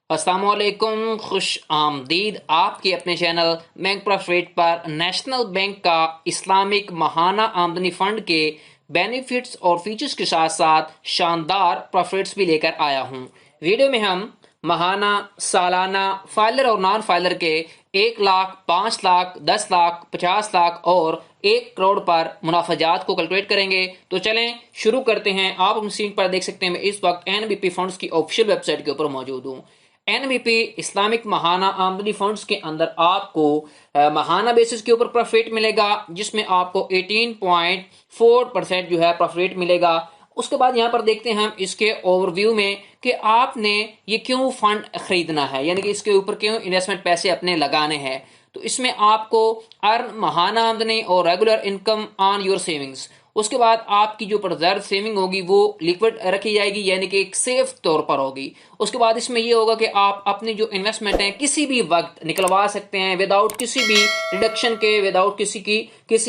अस्सलामुअलैकुम, खुश आमदीद आपके अपने चैनल बैंक प्रॉफिट पर नेशनल बैंक का इस्लामिक महाना आमदनी फ़ंड के बेनिफिट्स और फीचर्स के साथ साथ शानदार प्रॉफिट्स भी लेकर आया हूं। वीडियो में हम महाना, सालाना, फाइलर और नॉन फाइलर के 1 लाख, 5 लाख, 10 लाख, 50 लाख और 1 करोड़ पर मुनाफाजात को कैलकुलेट करेंगे। तो चलें शुरू करते हैं। आप स्क्रीन पर देख सकते हैं मैं इस वक्त एनबीपी फंड्स की ऑफिशियल वेबसाइट के ऊपर मौजूद हूँ। एनबीपी इस्लामिक महाना आमदनी फंड्स के अंदर आपको महाना बेसिस के ऊपर प्रॉफिट मिलेगा, जिसमें आपको 18.4% जो है प्रॉफिट मिलेगा। उसके बाद यहाँ पर देखते हैं हम इसके ओवरव्यू में कि आपने ये क्यों फंड खरीदना है, यानी कि इसके ऊपर क्यों इन्वेस्टमेंट पैसे अपने लगाने हैं। तो इसमें आपको अर्न महाना आमदनी और regular income on your savings, उसके बाद आपकी जो रिजर्व सेविंग होगी वो लिक्विड रखी जाएगी, यानी कि एक सेफ तौर पर होगी। उसके बाद इसमें ये होगा कि आप अपनी जो इन्वेस्टमेंट है किसी भी वक्त निकलवा सकते हैं विदाउट किसी भी रिडक्शन के, विदाउट किसी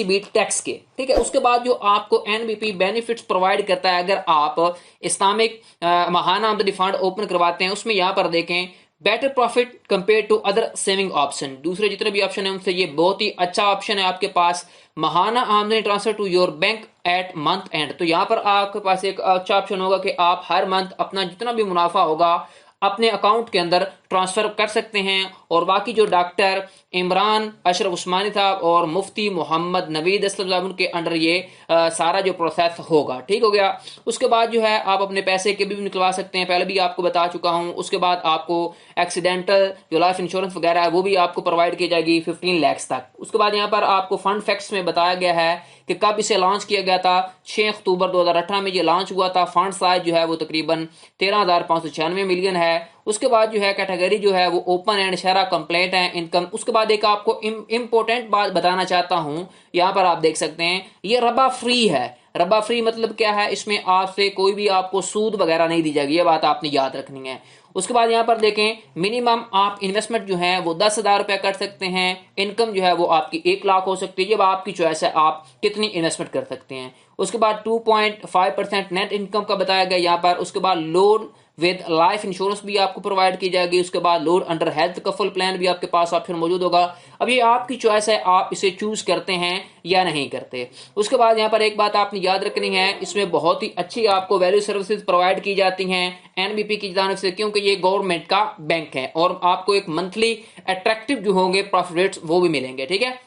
भी टैक्स के। ठीक है। उसके बाद जो आपको एनबीपी बेनिफिट्स प्रोवाइड करता है, अगर आप इस्लामिक महाना आमदनी फंड ओपन करवाते हैं, उसमें यहाँ पर देखें better profit compare to other saving option, दूसरे जितने भी ऑप्शन है उनसे ये बहुत ही अच्छा ऑप्शन है आपके पास। महाना आमदनी transfer to your bank at month end, तो यहाँ पर आपके पास एक अच्छा ऑप्शन होगा कि आप हर मंथ अपना जितना भी मुनाफा होगा अपने अकाउंट के अंदर ट्रांसफर कर सकते हैं। और बाकी जो डॉक्टर इमरान अशरफ उस्मानी साहब और मुफ्ती मोहम्मद नवीद असलम साहब उनके अंडर ये सारा जो प्रोसेस होगा। ठीक हो गया। उसके बाद जो है आप अपने पैसे के भी निकलवा सकते हैं, पहले भी आपको बता चुका हूं। उसके बाद आपको एक्सीडेंटल जो लाइफ इंश्योरेंस वगैरह है वो भी आपको प्रोवाइड की जाएगी 15 लाख तक। उसके बाद यहाँ पर आपको फंड फैक्ट्स में बताया गया है कि कब इसे लॉन्च किया गया था। 6 अक्टूबर 2018 में ये लॉन्च हुआ था। फंड साइज जो है वो तकरीबन 13,596 मिलियन है। उसके बाद जो है कैटेगरी जो है वो ओपन एंड शरह कंप्लेंट है इनकम। उसके बाद एक आपको इंपॉर्टेंट बात बताना चाहता हूं, यहां पर आप देख सकते हैं ये रबा फ्री है। रबा फ्री मतलब क्या है, इसमें आपसे कोई भी आपको सूद वगैरह नहीं दी जाएगी, ये बात आपने याद रखनी है। उसके बाद यहाँ पर देखें मिनिमम आप इन्वेस्टमेंट जो है वो 10,000 रुपया कर सकते हैं। इनकम जो है वो आपकी 1 लाख हो सकती है, जब आपकी चॉइस है आप कितनी इन्वेस्टमेंट कर सकते हैं। उसके बाद 2.5% नेट इनकम का बताया गया यहाँ पर। उसके बाद लोन विद लाइफ इंश्योरेंस भी आपको प्रोवाइड की जाएगी। उसके बाद लोन अंडर हेल्थ कफल प्लान भी आपके पास ऑप्शन मौजूद होगा। अब ये आपकी चॉइस है, आप इसे चूज करते हैं या नहीं करते। उसके बाद यहाँ पर एक बात आपने याद रखनी है, इसमें बहुत ही अच्छी आपको वैल्यू सर्विसेज प्रोवाइड की जाती हैं एनबीपी की जानिब से, क्योंकि ये गवर्नमेंट का बैंक है और आपको एक मंथली अट्रैक्टिव जो होंगे प्रॉफिट वो भी मिलेंगे। ठीक है।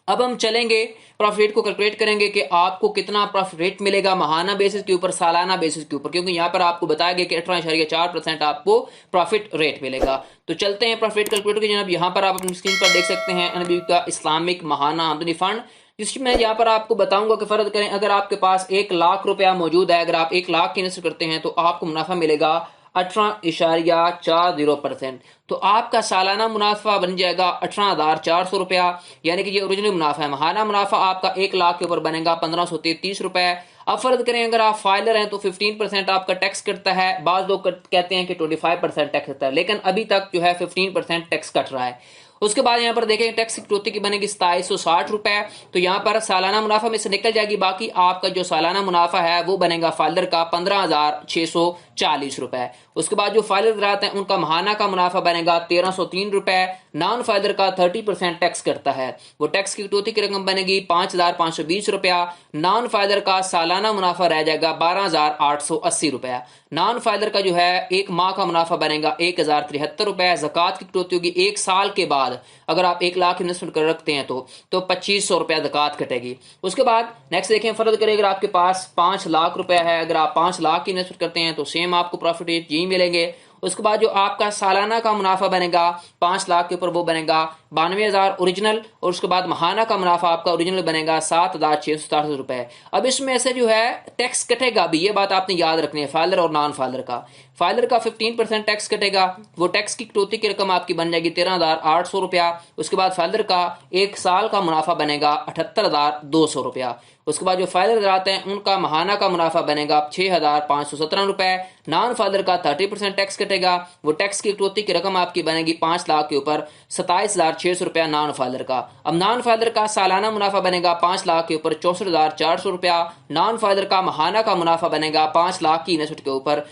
अब हम चलेंगे प्रॉफिट को कैलकुलेट करेंगे कि आपको कितना प्रॉफिट मिलेगा महाना बेसिस के ऊपर, सालाना बेसिस के ऊपर, क्योंकि यहाँ पर आपको बताया गया कि 18.4% आपको प्रॉफिट रेट मिलेगा। तो चलते हैं प्रॉफिट कैलकुलेटर की जनाब। यहाँ पर आप अपनी स्क्रीन पर देख सकते हैं एनबीपी का इस्लामिक महाना आमदनी फंड, जिसमें यहाँ पर आपको बताऊंगा कि फर्ज करें अगर आपके पास 1 लाख रुपया मौजूद है, अगर आप 1 लाख की इन्वेस्ट करते हैं तो आपको मुनाफा मिलेगा 18.40%। तो आपका सालाना मुनाफा बन जाएगा 18,400 रुपया, यानी कि ये ओरिजिनल मुनाफा है। महाना मुनाफा आपका 1 लाख के ऊपर बनेगा 1,533 रुपए। अब फर्ज करें अगर आप फाइलर हैं तो 15% आपका टैक्स कटता है। बाज लोग कहते हैं कि 25% टैक्स कटता है, लेकिन अभी तक जो है 15% टैक्स कट रहा है। उसके बाद यहाँ पर देखें टैक्स की कटौती की बनेगी 2760 रुपए। तो यहाँ पर सालाना मुनाफा में से निकल जाएगी, बाकी आपका जो सालाना मुनाफा है वो बनेगा फाइलर का 15,640 रुपए। उसके बाद जो फाइलर ग्राहक हैं उनका महाना का मुनाफा बनेगा 1,303 रुपए। नॉन फाइलर का 30% टैक्स करता है, वो टैक्स की कटौती की रकम बनेगी 5,520 रुपया। नॉन फाइलर का सालाना मुनाफा रह जाएगा 12,880 रुपया। नॉन फाइलर का जो है एक माह का मुनाफा बनेगा 1,073 रुपए। जकात की कटौती होगी 1 साल के बाद, अगर आप 1 लाख इन्वेस्टमेंट कर रखते हैं तो 2,500 रुपया जकात कटेगी। उसके बाद नेक्स्ट देखें, फर्ज करें अगर आपके पास 5 लाख रुपया है, अगर आप 5 लाख की इन्वेस्टमेंट करते हैं तो सेम आपको प्रॉफिट यही मिलेंगे। उसके बाद जो आपका सालाना का मुनाफा बनेगा 5 लाख के ऊपर वो बनेगा 92,000 ओरिजिनल। और उसके बाद महाना का मुनाफा आपका ओरिजिनल बनेगा 7,667 रुपए। अब इसमें से जो है टैक्स कटेगा भी, ये बात आपने याद रखनी है फाइलर और नॉन फाइलर का। फाइलर का 15% टैक्स कटेगा, वो टैक्स की कटौती की रकम आपकी बन जाएगी 13,800 रुपया। उसके बाद फाइलर का 1 साल का मुनाफा बनेगा 78,200 रुपया। उसके बाद जो फाइलर आते हैं उनका महाना का मुनाफा बनेगा 6,517 रुपए। नॉन फाइलर का 30% टैक्स कटेगा, वो टैक्स की कटौती की रकम आपकी बनेगी 5 लाख के ऊपर 27,600 रुपया नॉन फाइलर का। अब नॉन फाइलर का सालाना मुनाफा बनेगा 5 लाख के ऊपर 64,400 रुपया। नॉन फाइलर का महाना का मुनाफा बनेगा 5 लाख की इन्वेस्टमेंट के ऊपर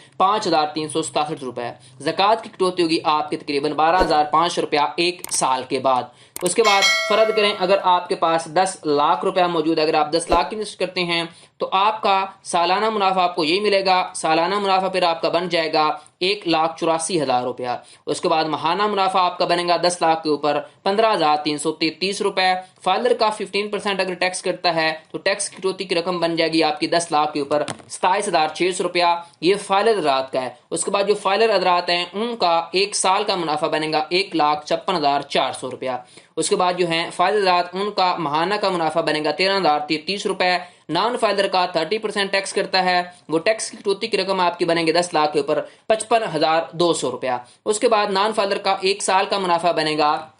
₹15,367। ज़कात की कटौती होगी आपकी तकरीबन ₹12,500 एक साल के बाद। उसके बाद फ़र्ज करें अगर आपके पास 10 लाख रुपया मौजूद है, अगर आप 10 लाख की इन्वेस्ट करते हैं तो आपका सालाना मुनाफा आपको यही मिलेगा। सालाना मुनाफा फिर आपका बन जाएगा 1,84,000 रुपया। उसके बाद महाना मुनाफा आपका बनेगा 10 लाख के ऊपर 15,333 रुपए। फाइलर का 15% अगर टैक्स करता है तो टैक्स की कटौती की रकम बन जाएगी आपकी 10 लाख के ऊपर 27,600 रुपया। ये फाइलर अदरात का है। उसके बाद जो फाइलर अदरात हैं उनका एक साल का मुनाफा बनेगा 1,56,400 रुपया। उसके बाद जो है फाइलर अदरात उनका महाना का मुनाफा बनेगा 13,033 रुपए। नॉन फाइलर का 30% टैक्स करता है, वो टैक्स की कटौती की रकम आपकी बनेगी 10 लाख के ऊपर 55,200 रुपया। उसके बाद नॉन फाइलर का एक साल का मुनाफा बनेगा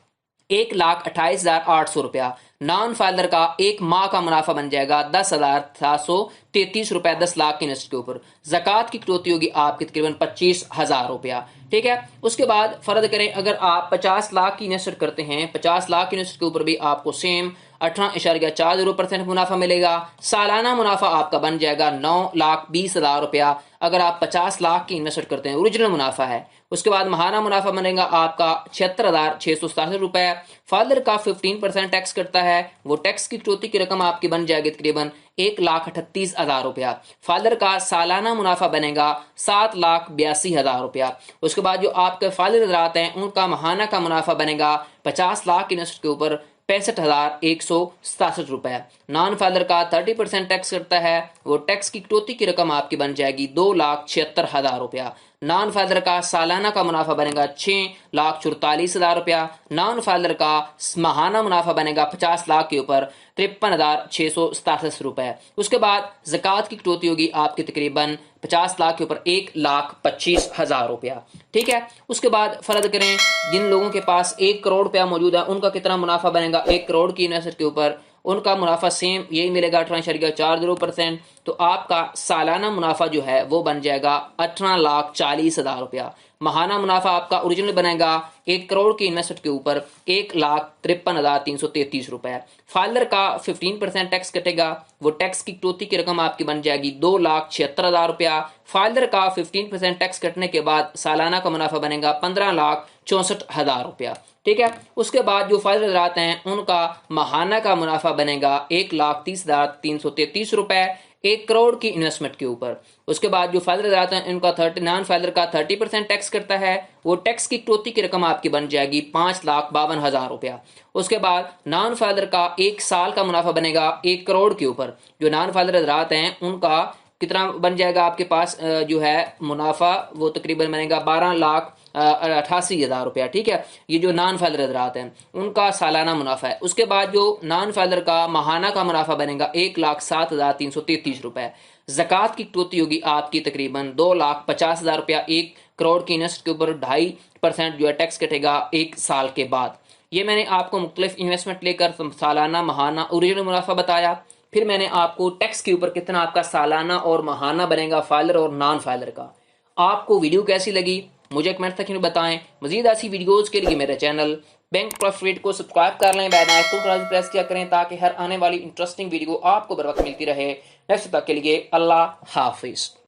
1,28,800 रुपया। नॉन फाइलर का एक माह का मुनाफा बन जाएगा 10,733 रुपया 10 लाख की इन्वेस्ट के ऊपर। ज़कात की कटौती होगी आपकी तकरीबन 25,000 रुपया। ठीक है। उसके बाद फर्ज करें अगर आप 50 लाख की इन्वेस्ट करते हैं, 50 लाख की इन्वेस्ट के ऊपर भी आपको सेम 18.40% मुनाफा मिलेगा। सालाना मुनाफा आपका बन जाएगा 9,20,000 रुपया अगर आप 50 लाख की इन्वेस्ट करते हैं, ओरिजिनल मुनाफा है। उसके बाद महाना मुनाफा बनेगा आपका 76,667 रुपए। फादर का 15% टैक्स करता है, वो टैक्स की कटौती की रकम आपकी बन जाएगी तकरीबन 1,38,000 रुपया। फादर का सालाना मुनाफा बनेगा 7,82,000 रुपया। उसके बाद जो आपके फादर हजरात हैं उनका महाना का मुनाफा बनेगा 50 लाख की इन्वेस्ट के ऊपर 65,167 रुपए। नॉन फादर का 30% टैक्स करता है, वो टैक्स की कटौती की रकम आपकी बन जाएगी 2,76,000 रुपया। नॉन फादर का सालाना का मुनाफा बनेगा 6,44,000 रुपया। नॉन फादर का माहाना मुनाफा बनेगा 50 लाख के ऊपर 53,667 रुपए। उसके बाद ज़कात की कटौती होगी आपकी तकरीबन 50 लाख के ऊपर 1,25,000 रुपया। ठीक है। उसके बाद फर्ज करें जिन लोगों के पास 1 करोड़ रुपया मौजूद है उनका कितना मुनाफा बनेगा 1 करोड़ की इन्वेस्ट के ऊपर, उनका मुनाफा सेम यही मिलेगा 18.40%। तो आपका सालाना मुनाफा जो है वो बन जाएगा 18,40,000 रुपया। महाना मुनाफा आपका ओरिजिनल बनेगा 1 करोड़ की इन्वेस्टमेंट के ऊपर 1,53,333 रुपए। फाइलर का 15% टैक्स कटेगा, वो टैक्स की कटौती की रकम आपकी बन जाएगी 2,76,000 रुपया। फाइलर का 15% टैक्स कटने के बाद सालाना का मुनाफा बनेगा 15,64,000 रुपया। ठीक है। उसके बाद जो फाइलर हजरात हैं उनका महाना का मुनाफा बनेगा 1,30,333 रुपए 1 करोड़ की इन्वेस्टमेंट के ऊपर। उसके बाद जो फाइलर हजरात हैं इनका 30 नॉन फाइलर का 30% टैक्स करता है, वो टैक्स की कटौती की रकम आपकी बन जाएगी 5,52,000 रुपया। उसके बाद नॉन फाइलर का एक साल का मुनाफा बनेगा 1 करोड़ के ऊपर। जो नॉन फाइलर हजरात हैं उनका कितना बन जाएगा आपके पास जो है मुनाफा वो तकरीबन बनेगा 12,88,000 रुपया। ठीक है। ये जो नॉन फाइलर हजरात हैं उनका सालाना मुनाफा है। उसके बाद जो नॉन फाइलर का माहाना का मुनाफा बनेगा 1,07,333 रुपए। ज़कात की कटौती होगी आपकी तकरीबन 2,50,000 रुपया 1 करोड़ की इन्वेस्ट के ऊपर 2.5% जो है टैक्स कटेगा 1 साल के बाद। ये मैंने आपको मुख्तलिफ इन्वेस्टमेंट लेकर सालाना महाना ओरिजिनल मुनाफा बताया। फिर मैंने आपको टैक्स के ऊपर कितना आपका सालाना और महाना बनेगा फाइलर और नॉन फाइलर का। आपको वीडियो कैसी लगी मुझे कमेंट सेक्शन में बताएं। मजीद ऐसी वीडियोस के लिए मेरे चैनल बैंक प्रॉफिट को सब्सक्राइब कर लें, बेल आइकन को प्रेस किया करें ताकि हर आने वाली इंटरेस्टिंग वीडियो आपको बर वक्त मिलती रहे। नेक्स्ट तक के लिए अल्लाह हाफिज।